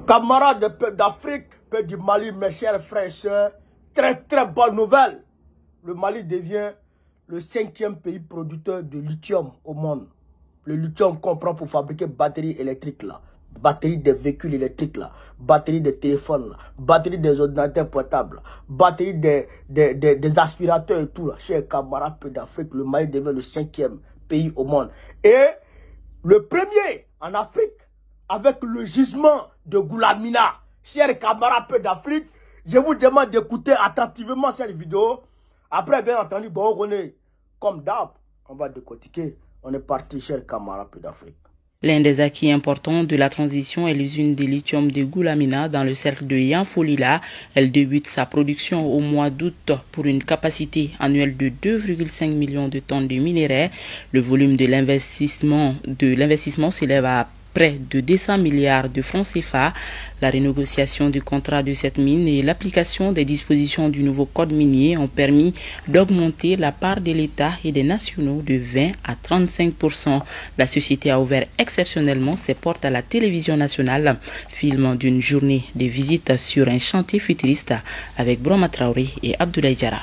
Camarades d'Afrique, pays du Mali, mes chers frères et sœurs, très bonne nouvelle. Le Mali devient le 5e pays producteur de lithium au monde. Le lithium qu'on prend pour fabriquer batteries électriques là, batteries des véhicules électriques là, batteries des téléphones là, batteries des ordinateurs portables, batteries des aspirateurs et tout là. Chers camarades d'Afrique, le Mali devient le 5e pays au monde. Et le premier en Afrique avec le gisement de Goulamina. Chers camarades d'Afrique, je vous demande d'écouter attentivement cette vidéo. Après, bien entendu, bon, on est comme d'hab, on va décortiquer. On est parti, chers camarades d'Afrique. L'un des acquis importants de la transition est l'usine de lithium de Goulamina dans le cercle de Yanfolila. Elle débute sa production au mois d'août pour une capacité annuelle de 2,5 millions de tonnes de minerais. Le volume de l'investissement s'élève à près de 200 milliards de francs CFA. La renégociation du contrat de cette mine et l'application des dispositions du nouveau code minier ont permis d'augmenter la part de l'État et des nationaux de 20 à 35%. La société a ouvert exceptionnellement ses portes à la télévision nationale. Film d'une journée de visite sur un chantier futuriste avec Broma Traoré et Abdoulaye Diarra.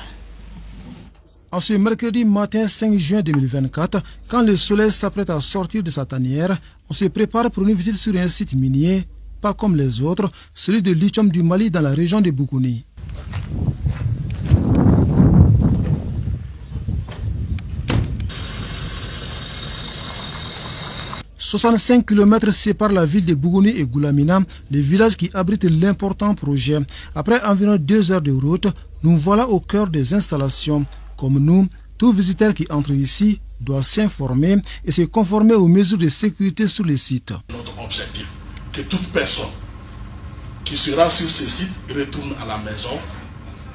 En ce mercredi matin 5 juin 2024, quand le soleil s'apprête à sortir de sa tanière, on se prépare pour une visite sur un site minier, pas comme les autres, celui de lithium du Mali dans la région de Boukouni. « 65 km séparent la ville de Boukouni et Goulamina, le village qui abrite l'important projet. Après environ 2 heures de route, nous voilà au cœur des installations. Comme nous, tout visiteur qui entre ici doit s'informer et se conformer aux mesures de sécurité sur le site. Notre objectif, que toute personne qui sera sur ce site retourne à la maison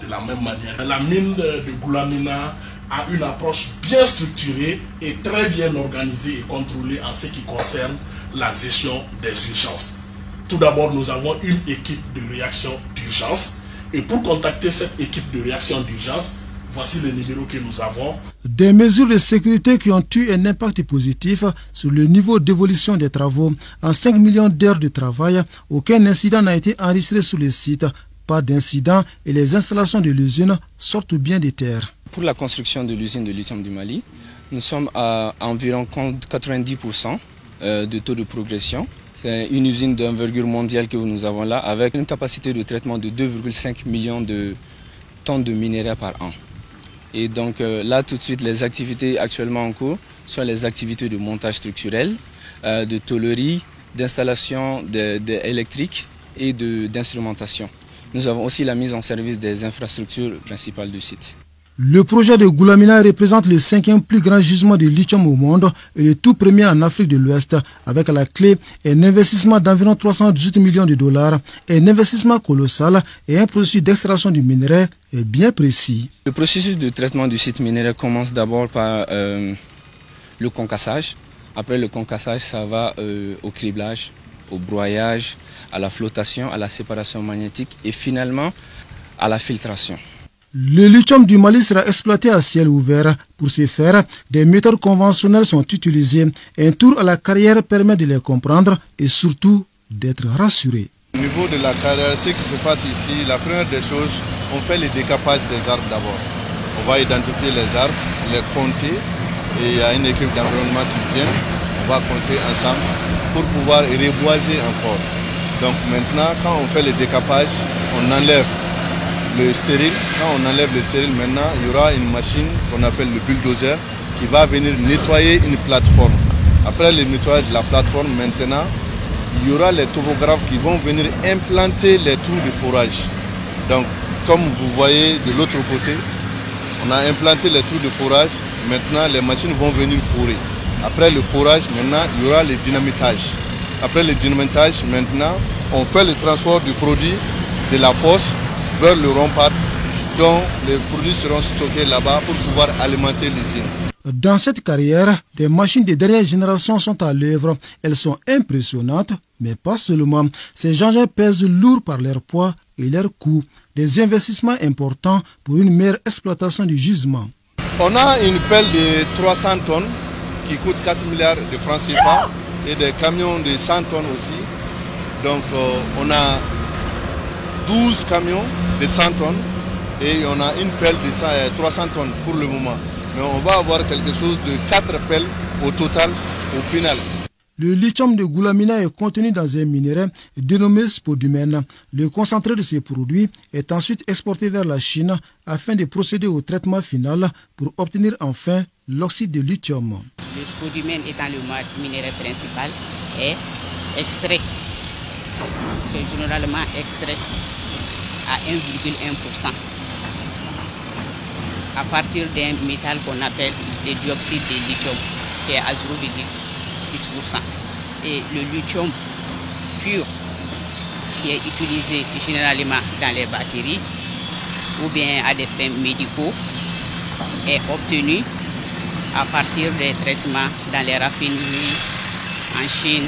de la même manière. La mine de Goulamina a une approche bien structurée et très bien organisée et contrôlée en ce qui concerne la gestion des urgences. Tout d'abord, nous avons une équipe de réaction d'urgence et pour contacter cette équipe de réaction d'urgence, voici le numéro que nous avons. Des mesures de sécurité qui ont eu un impact positif sur le niveau d'évolution des travaux. En 5 millions d'heures de travail, aucun incident n'a été enregistré sur le site. Pas d'incident et les installations de l'usine sortent bien des terres. Pour la construction de l'usine de lithium du Mali, nous sommes à environ 90% de taux de progression. C'est une usine d'envergure mondiale que nous avons là avec une capacité de traitement de 2,5 millions de tonnes de minerais par an. Et donc là, tout de suite, les activités actuellement en cours sont les activités de montage structurel, de tôlerie, d'installation électrique et d'instrumentation. Nous avons aussi la mise en service des infrastructures principales du site. Le projet de Goulamina représente le 5e plus grand gisement de lithium au monde et le tout premier en Afrique de l'Ouest, avec à la clé un investissement d'environ 318 millions de dollars, un investissement colossal et un processus d'extraction du minerai bien précis. Le processus de traitement du site minéraire commence d'abord par le concassage. Après le concassage, ça va au criblage, au broyage, à la flottation, à la séparation magnétique et finalement à la filtration. Le lithium du Mali sera exploité à ciel ouvert. Pour ce faire, des méthodes conventionnelles sont utilisées. Un tour à la carrière permet de les comprendre et surtout d'être rassuré. Au niveau de la carrière, ce qui se passe ici, la première des choses, on fait le décapage des arbres d'abord. On va identifier les arbres, les compter et il y a une équipe d'environnement qui vient. On va compter ensemble pour pouvoir reboiser encore. Donc maintenant, quand on fait le décapage, on enlève le stérile. Quand on enlève le stérile, maintenant, il y aura une machine qu'on appelle le bulldozer qui va venir nettoyer une plateforme. Après le nettoyage de la plateforme, maintenant, il y aura les topographes qui vont venir implanter les trous de forage. Donc, comme vous voyez de l'autre côté, on a implanté les trous de forage. Maintenant, les machines vont venir forer. Après le forage, maintenant, il y aura le dynamitage. Après le dynamitage, maintenant, on fait le transport du produit de la fosse vers le rempart, dont les produits seront stockés là-bas pour pouvoir alimenter l'usine. Dans cette carrière, des machines de dernière génération sont à l'œuvre. Elles sont impressionnantes, mais pas seulement. Ces engins pèsent lourd par leur poids et leur coût. Des investissements importants pour une meilleure exploitation du gisement. On a une pelle de 300 tonnes qui coûte 4 milliards de francs CFA et des camions de 100 tonnes aussi. Donc on a 12 camions de 100 tonnes et on a une pelle de 300 tonnes pour le moment. Mais on va avoir quelque chose de 4 pelles au total au final. Le lithium de Goulamina est contenu dans un minerai dénommé spodumène. Le concentré de ces produits est ensuite exporté vers la Chine afin de procéder au traitement final pour obtenir enfin l'oxyde de lithium. Le spodumène étant le minerai principal est extrait, c'est généralement extrait à 1,1% à partir d'un métal qu'on appelle le dioxyde de lithium qui est à 0,6%. Et le lithium pur qui est utilisé généralement dans les batteries ou bien à des fins médicaux est obtenu à partir des traitements dans les raffineries en Chine,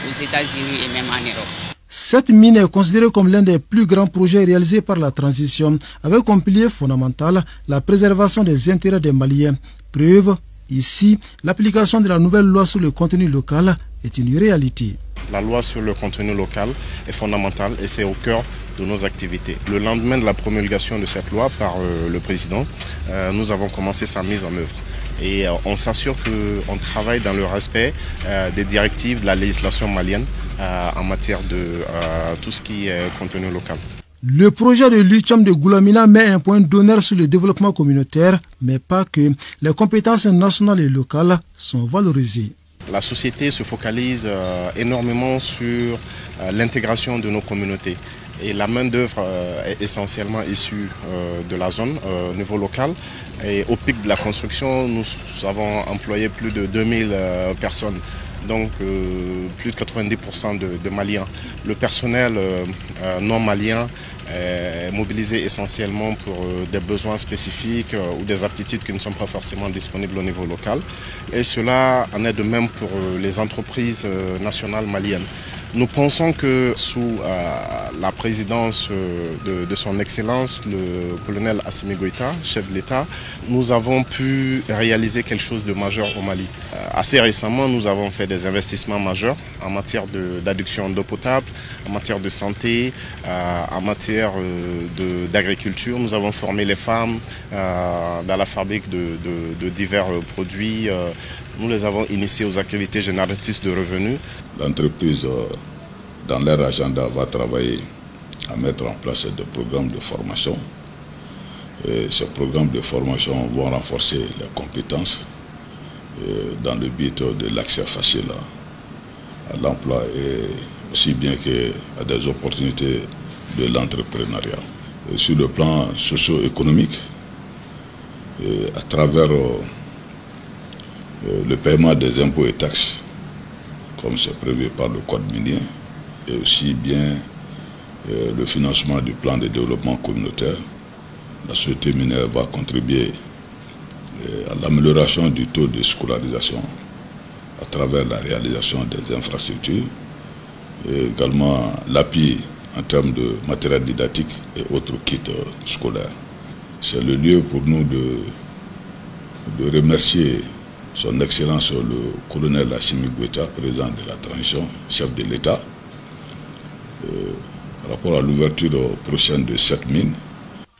aux États-Unis et même en Europe. Cette mine est considérée comme l'un des plus grands projets réalisés par la transition, avec comme pilier fondamental la préservation des intérêts des Maliens. Preuve, ici, l'application de la nouvelle loi sur le contenu local est une réalité. La loi sur le contenu local est fondamentale et c'est au cœur de nos activités. Le lendemain de la promulgation de cette loi par le président, nous avons commencé sa mise en œuvre. Et on s'assure qu'on travaille dans le respect des directives de la législation malienne en matière de tout ce qui est contenu local. Le projet de lithium de Goulamina met un point d'honneur sur le développement communautaire, mais pas que. Les compétences nationales et locales sont valorisées. La société se focalise énormément sur l'intégration de nos communautés. Et la main-d'œuvre est essentiellement issue de la zone au niveau local. Et au pic de la construction, nous avons employé plus de 2000 personnes, donc plus de 90% de Maliens. Le personnel non malien est mobilisé essentiellement pour des besoins spécifiques ou des aptitudes qui ne sont pas forcément disponibles au niveau local. Et cela en est de même pour les entreprises nationales maliennes. Nous pensons que sous la présidence de son Excellence, le colonel Assimi Goïta, chef de l'État, nous avons pu réaliser quelque chose de majeur au Mali. Assez récemment, nous avons fait des investissements majeurs en matière d'adduction d'eau potable, en matière de santé, en matière d'agriculture. Nous avons formé les femmes dans la fabrique de divers produits. Nous les avons initiés aux activités génératrices de revenus. L'entreprise, dans leur agenda, va travailler à mettre en place des programmes de formation. Et ces programmes de formation vont renforcer les compétences dans le but de l'accès facile à l'emploi et aussi bien qu'à des opportunités de l'entrepreneuriat. Sur le plan socio-économique, à travers le paiement des impôts et taxes, comme c'est prévu par le Code minier, et aussi bien le financement du plan de développement communautaire, la société minière va contribuer à l'amélioration du taux de scolarisation à travers la réalisation des infrastructures et également l'appui en termes de matériel didactique et autres kits scolaires. C'est le lieu pour nous de remercier Son Excellence le colonel Assimi Goïta, président de la transition, chef de l'État, par rapport à l'ouverture prochaine de cette mine.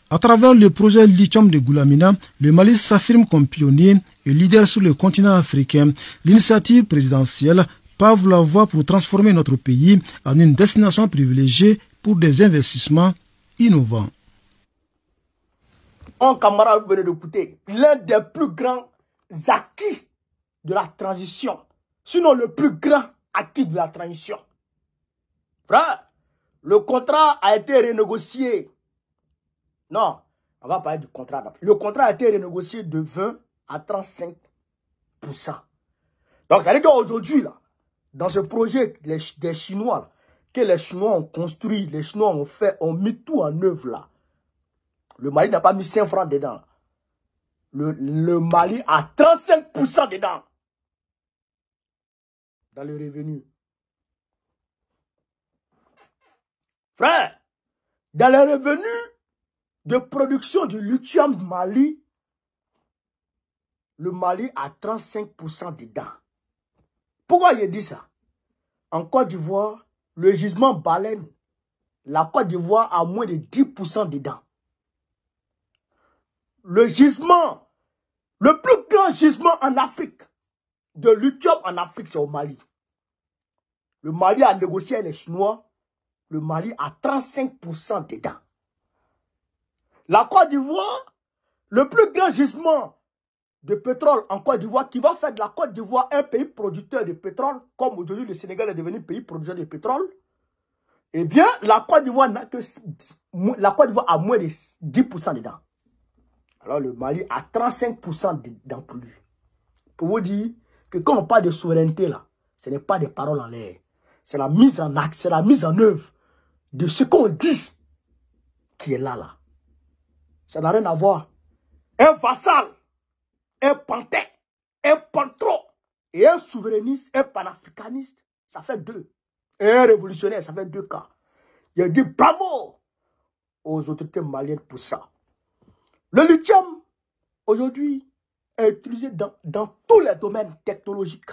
À travers le projet lithium de Goulamina, le Mali s'affirme comme pionnier et leader sur le continent africain. L'initiative présidentielle pave la voie pour transformer notre pays en une destination privilégiée pour des investissements innovants. Un camarade, vous venez d'écouter l'un des plus grands acquis de la transition, sinon le plus grand acquis de la transition. Frère, le contrat a été renégocié. Non, on va parler du contrat. Le contrat a été renégocié de 20 à 35%. Donc, ça veut dire qu'aujourd'hui, là, dans ce projet des Chinois, là, que les Chinois ont construit, les Chinois ont fait, ont mis tout en œuvre là. Le Mali n'a pas mis 5 francs dedans. Le Mali a 35% dedans. Dans le revenu. Frère, dans les revenus de production du lithium du Mali, le Mali a 35% dedans. Pourquoi je dis ça? En Côte d'Ivoire, le gisement Baleine, la Côte d'Ivoire a moins de 10% dedans. Le gisement, le plus grand gisement en Afrique, de lithium en Afrique, c'est au Mali. Le Mali a négocié avec les Chinois. Le Mali a 35% dedans. La Côte d'Ivoire, le plus grand gisement de pétrole en Côte d'Ivoire, qui va faire de la Côte d'Ivoire un pays producteur de pétrole, comme aujourd'hui le Sénégal est devenu pays producteur de pétrole, eh bien, la Côte d'Ivoire n'a que... La Côte d'Ivoire a moins de 10% dedans. Alors, le Mali a 35% dedans plus. Pour vous dire que quand on parle de souveraineté, là, ce n'est pas des paroles en l'air. C'est la mise en acte, c'est la mise en œuvre de ce qu'on dit qui est là. Ça n'a rien à voir. Un vassal, un pantin, un pantro et un souverainiste, un panafricaniste, ça fait deux. Et un révolutionnaire, ça fait deux cas. Il dit bravo aux autorités maliennes pour ça. Le lithium, aujourd'hui, est utilisé dans tous les domaines technologiques.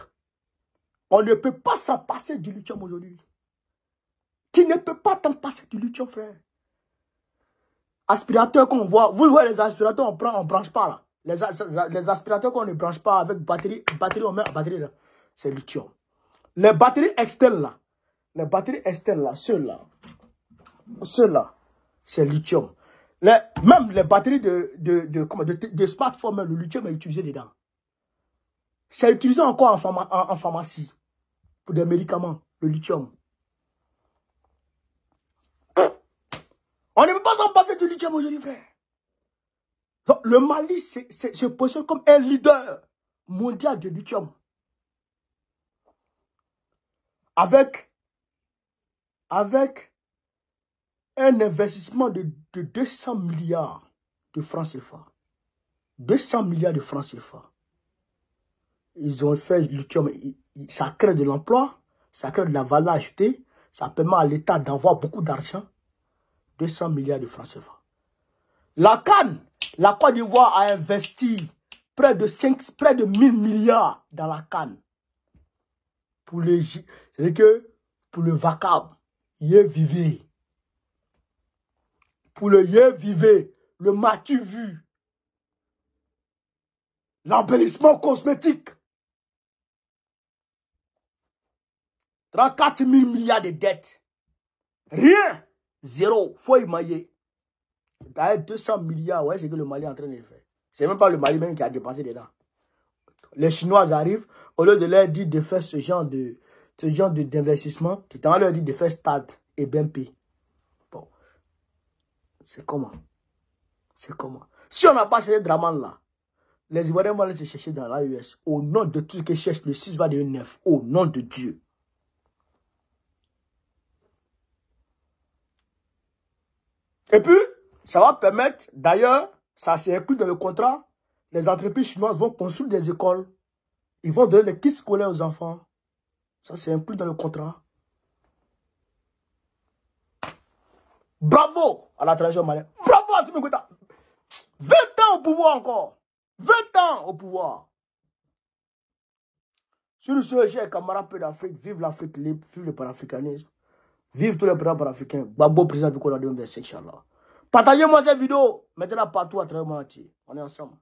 On ne peut pas s'en passer du lithium aujourd'hui. Tu ne peux pas t'en passer du lithium, frère. Aspirateurs qu'on voit, vous voyez les aspirateurs, on branche pas là. Les aspirateurs qu'on ne branche pas avec batterie on met en batterie là, c'est lithium. Les batteries externes là, ceux-là, c'est lithium. Même les batteries de smartphones, le lithium est utilisé dedans. C'est utilisé encore en pharmacie pour des médicaments, le lithium. On ne peut pas s'en passer du lithium aujourd'hui, frère. Donc, le Mali se positionne comme un leader mondial de lithium. Avec un investissement de 200 milliards de francs CFA. 200 milliards de francs CFA. Ils ont fait le lithium. Ça crée de l'emploi, ça crée de la valeur ajoutée, ça permet à l'État d'avoir beaucoup d'argent. 200 milliards de francs CFA. La canne, la Côte d'Ivoire a investi près de 1000 milliards dans la canne. C'est-à-dire que pour le vacarme, yé vivé. Pour le yé vivé, le matu vu, l'embellissement cosmétique. 34 000 milliards de dettes. Rien. Zéro. Faut y mailler. D'ailleurs, 200 milliards, ouais, c'est que le Mali est en train de faire. C'est même pas le Mali même qui a dépensé dedans. Les Chinois arrivent, au lieu de leur dire de faire ce genre d'investissement, qui t'en leur dit de faire Stade et BNP. Bon. C'est comment? C'est comment? Si on n'a pas cherché Draman là, les Ivoiriens vont aller se chercher dans l'AES. Au nom de tout ce qu'ils cherchent, le 6 va devenir 9. Au nom de Dieu. Et puis, ça va permettre, d'ailleurs, ça s'est inclus dans le contrat, les entreprises chinoises vont construire des écoles. Ils vont donner des kits scolaires aux enfants. Ça c'est inclus dans le contrat. Bravo à la transition malienne. Bravo à Assimi Goïta. 20 ans au pouvoir encore. 20 ans au pouvoir. Sur ce, j'ai camarades peu d'Afrique. Vive l'Afrique libre. Vive le panafricanisme. Vive tous les présidents panafricains. Babo, président du Coran de Inch'Allah. Partagez-moi cette vidéo. Mettez-la partout à travers le monde entier. On est ensemble.